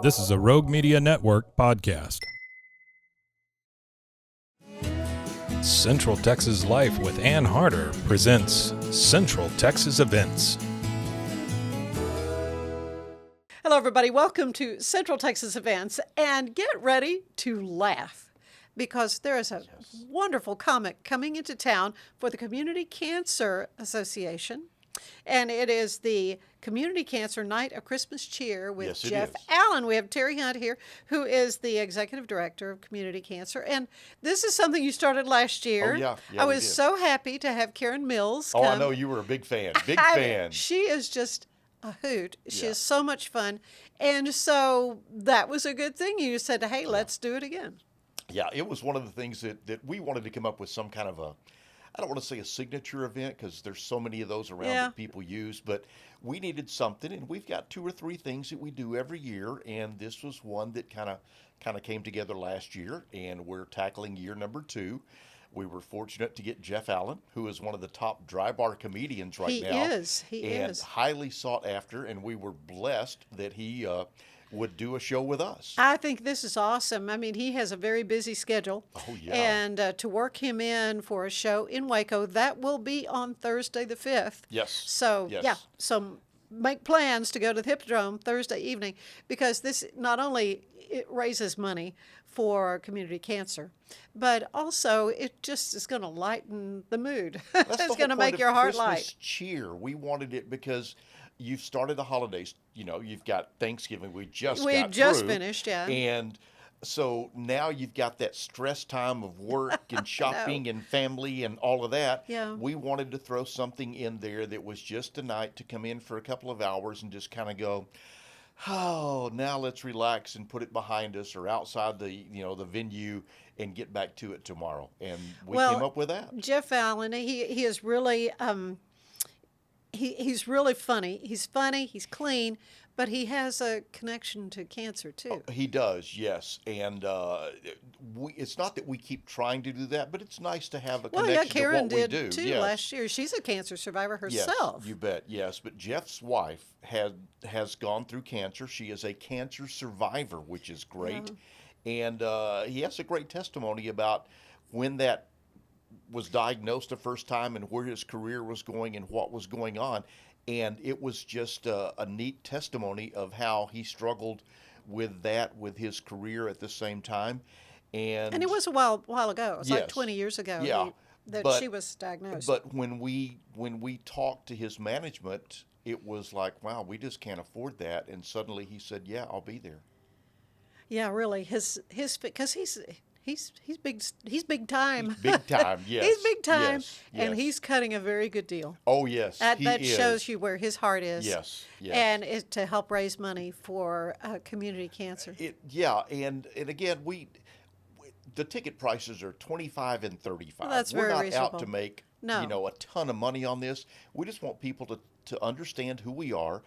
This is a Rogue Media Network podcast. Central Texas Life with Ann Harder presents Central Texas Events. Hello, everybody. Welcome to Central Texas Events, and get ready to laugh because there is a wonderful comic coming into town for the Community Cancer Association, and it is the Community Cancer Night of Christmas Cheer with Jeff Allen. We have Terry Hunt here, who is the Executive Director of Community Cancer, and this is something you started last year. Yeah, I was so happy to have Karen Mills come. Oh, I know you were a big fan. Big fan. She is just a hoot. She is so much fun. And so that was a good thing. You said, hey, let's do it again. Yeah, it was one of the things that we wanted to come up with some kind of a, I don't want to say a signature event because there's so many of those around that people use, but we needed something, and we've got 2 or 3 things that we do every year, and this was one that kind of came together last year, and we're tackling year number 2. We were fortunate to get Jeff Allen, who is one of the top dry bar comedians right now. He is. Highly sought after, and we were blessed that he would do a show with us. I think this is awesome. I mean, he has a very busy schedule. Oh, yeah. And to work him in for a show in Waco, that will be on Thursday the 5th. Yes. So, so make plans to go to the Hippodrome Thursday evening because this not only it raises money for community cancer, but also it just is going to lighten the mood. It's going to make your heart light. Cheer. We wanted it because you've started the holidays. You know, you've got Thanksgiving. We just finished, yeah. And so now you've got that stress time of work and shopping and family and all of that. Yeah. We wanted to throw something in there that was just a night to come in for a couple of hours and just kind of go, oh, now let's relax and put it behind us or outside the venue and get back to it tomorrow. And we came up with that. Jeff Allen, he is really he's really funny. He's funny. He's clean. But he has a connection to cancer, too. He does, yes. And it's not that we keep trying to do that, but it's nice to have a connection Karen to what we do. did, too, last year. She's a cancer survivor herself. Yes, you bet, yes. But Jeff's wife has gone through cancer. She is a cancer survivor, which is great. And he has a great testimony about when that was diagnosed the first time and where his career was going and what was going on. And it was just a neat testimony of how he struggled with that, with his career at the same time. And it was a while ago. It was like 20 years ago that she was diagnosed. But when we talked to his management, it was like, wow, we just can't afford that. And suddenly he said, yeah, I'll be there. Yeah, really. Because he's big time. He's big time, yes. He's big time, yes. And he's cutting a very good deal. Oh, yes, that shows you where his heart is. Yes. And it's to help raise money for community cancer. And again, the ticket prices are $25 and $35. Well, that's We're very not reasonable. out to make a ton of money on this. We just want people to understand who we are.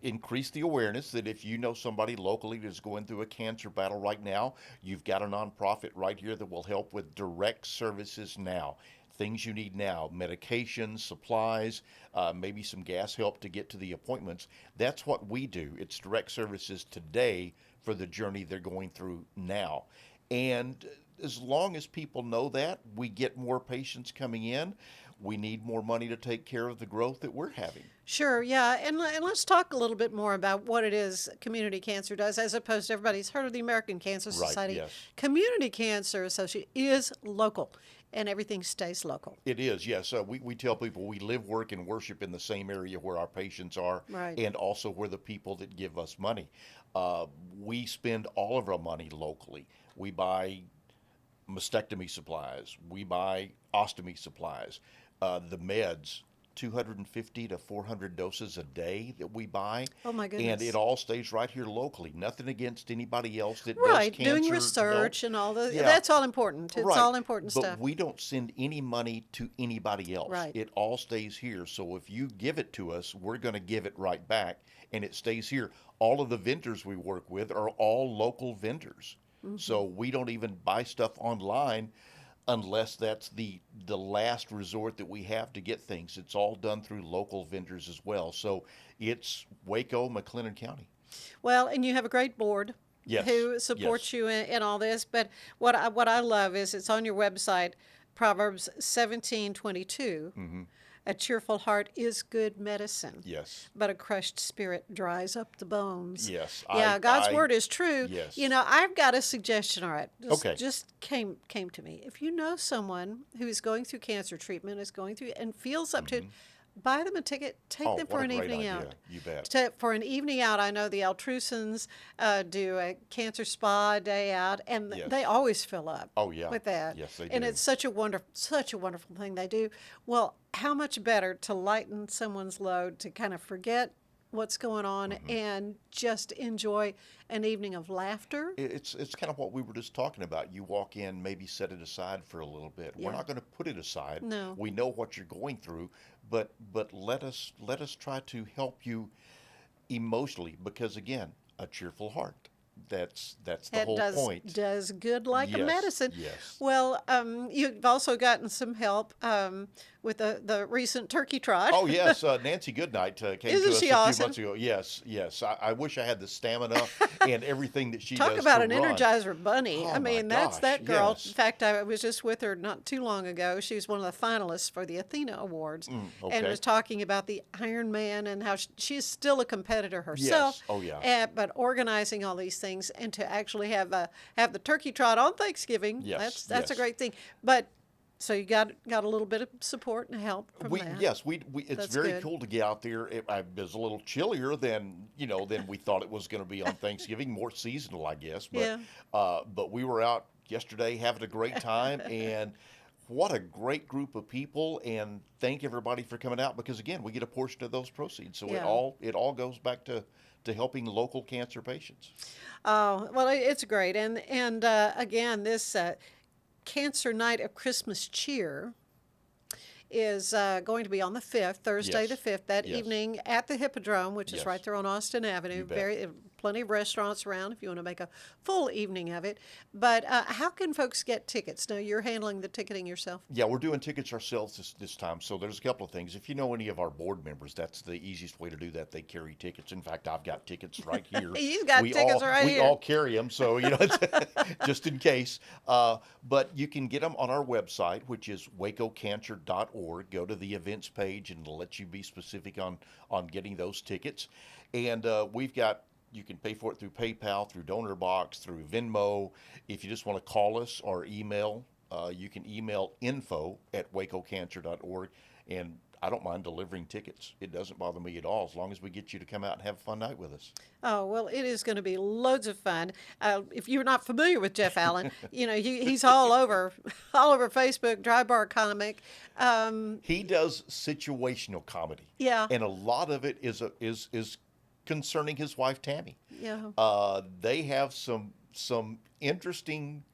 Increase the awareness that if you know somebody locally that's going through a cancer battle right now, you've got a nonprofit right here that will help with direct services now. Things you need now, medications, supplies, maybe some gas help to get to the appointments. That's what we do. It's direct services today for the journey they're going through now. And as long as people know that, we get more patients coming in. We need more money to take care of the growth that we're having. Sure, yeah. And let's talk a little bit more about what it is community cancer does, as opposed to everybody's heard of the American Cancer Society. Right, yes. Community Cancer Association is local, and everything stays local. It is, yes. We tell people we live, work, and worship in the same area where our patients are, right, and also where the people that give us money. We spend all of our money locally. We buy mastectomy supplies. We buy ostomy supplies. The meds, 250 to 400 doses a day that we buy. Oh, my goodness. And it all stays right here locally. Nothing against anybody else that right, does cancer. Doing research and all that's all important. It's all important stuff. But we don't send any money to anybody else. Right. It all stays here. So if you give it to us, we're going to give it right back, and it stays here. All of the vendors we work with are all local vendors. Mm-hmm. So we don't even buy stuff online unless that's the last resort that we have to get things. It's all done through local vendors as well. So it's Waco, McLennan County. Well, and you have a great board Yes, who supports yes. you in all this. But what I love is it's on your website, Proverbs 17:22. A cheerful heart is good medicine, Yes. but a crushed spirit dries up the bones. Yes. Yeah, God's I word is true. yes. You know, I've got a suggestion. All right, Okay. just came to me. If you know someone who is going through cancer treatment, is going through and feels up to it, buy them a ticket. Take Oh, them what for a an great evening idea. out. You bet. For an evening out, I know the Altrusans do a cancer spa day out, and Yes. they always fill up. Oh, yeah. With that. Yes, they And do. it's such a wonderful thing they do. Well, how much better to lighten someone's load, to kind of forget what's going on and just enjoy an evening of laughter. It's kind of what we were just talking about. You walk in, maybe set it aside for a little bit. We're Yeah. not going to put it aside. No. We know what you're going through, but let us try to help you emotionally, because again, a cheerful heart. That's the It whole point. does good like a Yes, medicine. yes. Well, you've also gotten some help with the recent turkey trot. Oh yes, Nancy Goodnight came Isn't to us she a few awesome? months ago. Yes, yes. I wish I had the stamina and everything that she Talk does about to an run. Energizer bunny. Oh, I my mean, that's gosh, that girl. yes. In fact, I was just with her not too long ago. She was one of the finalists for the Athena Awards and okay. was talking about the Iron Man and how she's still a competitor herself. Yes. Oh, yeah. But organizing all these things and to actually have the turkey trot on Thanksgiving, Yes, that's a yes. great thing. But so you got a little bit of support and help from that. Yes, we it's That's very good. cool to get out there. It was a little chillier than we thought it was going to be on Thanksgiving, more seasonal, I guess. But Yeah. but we were out yesterday having a great time, and what a great group of people. And thank everybody for coming out, because again, we get a portion of those proceeds, so Yeah. it all goes back to helping local cancer patients. Oh, well, it's great. And again, this Cancer Night of Christmas Cheer is going to be on the 5th, Thursday Yes. the 5th, that Yes. evening at the Hippodrome, which is Yes. right there on Austin Avenue. You bet. Plenty of restaurants around if you want to make a full evening of it. But how can folks get tickets? Now, you're handling the ticketing yourself. Yeah, we're doing tickets ourselves this time. So there's a couple of things. If you know any of our board members, that's the easiest way to do that. They carry tickets. In fact, I've got tickets right here. He's got tickets right we here. all carry them, so just in case. But you can get them on our website, which is wacocancer.org. Go to the events page, and it'll let you be specific on getting those tickets. And you can pay for it through PayPal, through DonorBox, through Venmo. If you just want to call us or email, you can email info@wacocancer.org. And I don't mind delivering tickets. It doesn't bother me at all, as long as we get you to come out and have a fun night with us. Oh, well, it is going to be loads of fun. If you're not familiar with Jeff Allen, he's all over Facebook, Dry Bar Comic. He does situational comedy. Yeah. And a lot of it is concerning his wife, Tammy. Yeah. They have some interesting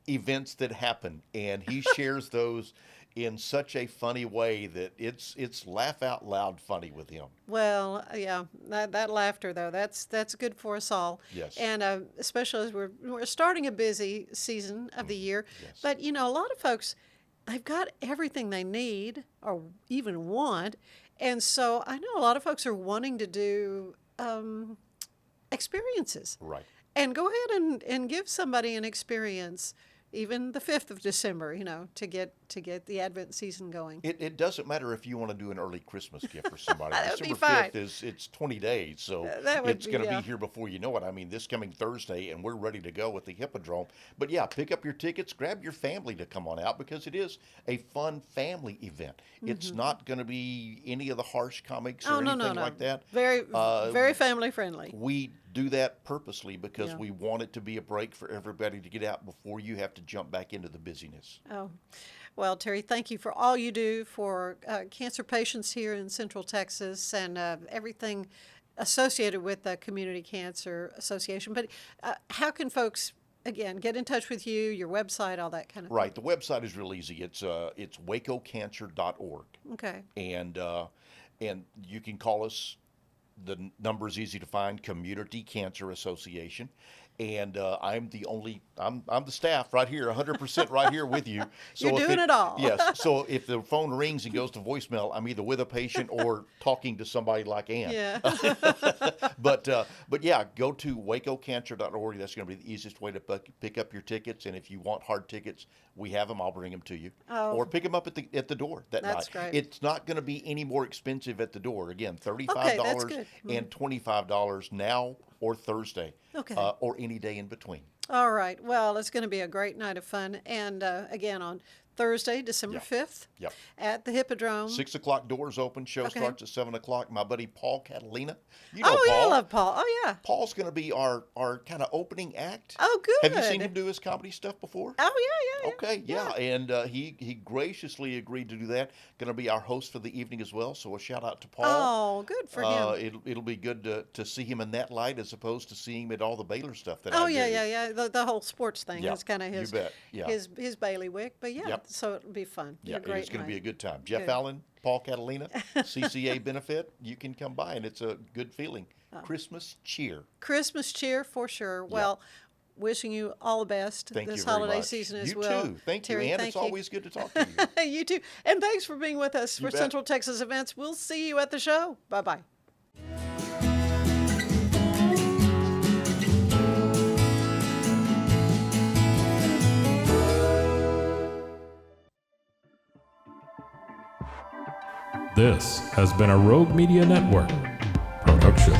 events that happen, and he shares those in such a funny way that it's laugh out loud funny with him. Well, yeah, that laughter though, that's good for us all. Yes. And especially as we're starting a busy season of the year. Yes. But a lot of folks, they've got everything they need or even want, and so I know a lot of folks are wanting to do experiences. Right. And go ahead and give somebody an experience, even the 5th of December, to get the Advent season going. It doesn't matter if you want to do an early Christmas gift for somebody. That would be December fine. 5th it's 20 days, so That would it's be, going to yeah. be here before you know it. I mean, this coming Thursday, and we're ready to go at the Hippodrome. But yeah, pick up your tickets, grab your family to come on out, because it is a fun family event. It's not going to be any of the harsh comics or Oh, no, anything no. like that. Very family friendly. We do that purposely because Yeah. we want it to be a break for everybody to get out before you have to jump back into the busyness. Oh, well, Terry, thank you for all you do for cancer patients here in Central Texas and everything associated with the Community Cancer Association. But how can folks, again, get in touch with you, your website, all that kind of Right. The website is real easy. It's wacocancer.org. thing? Okay. And you can call us. The number is easy to find, Community Cancer Association. and I'm the staff right here, 100% right here with you. So You're if doing it all. Yes. So if the phone rings and goes to voicemail, I'm either with a patient or talking to somebody like Ann. Yeah. But yeah, go to wacocancer.org. That's going to be the easiest way to pick up your tickets. And if you want hard tickets, we have them. I'll bring them to you, or pick them up at the door that night. That's great. It's not going to be any more expensive at the door. Again, $35 Okay, that's good. and $25 now or Thursday, Okay. or any day in between. All right. Well, it's going to be a great night of fun. And again, on Thursday, December 5th, Yep. at the Hippodrome. 6 o'clock doors open. Show Okay. starts at 7 o'clock. My buddy Paul Catalina. You know Oh, yeah, I Paul. love Paul. Oh, yeah. Paul's going to be our kind of opening act. Oh, good. Have you seen him do his comedy stuff before? Oh, yeah. Okay, yeah. And he graciously agreed to do that. Going to be our host for the evening as well. So a shout out to Paul. Oh, good for him. It'll be good to see him in that light as opposed to seeing him at all the Baylor stuff that Oh, I do. yeah. The whole sports thing Yeah, is kind of you his, bet. Yeah. his bailiwick. But yeah, Yep. so it'll be fun. Yeah, a great it's going to be night. a good time. Jeff Good. Allen, Paul Catalina, CCA benefit. You can come by, and it's a good feeling. Christmas cheer. Christmas cheer for sure. Well, wishing you all the best Thank this you very holiday much. season as You well. too. Thank Terry, you, Ann. thank It's you. always good to talk to you. You too. And thanks for being with us for bet. Central Texas Events. We'll see you at the show. Bye-bye. This has been a Rogue Media Network production.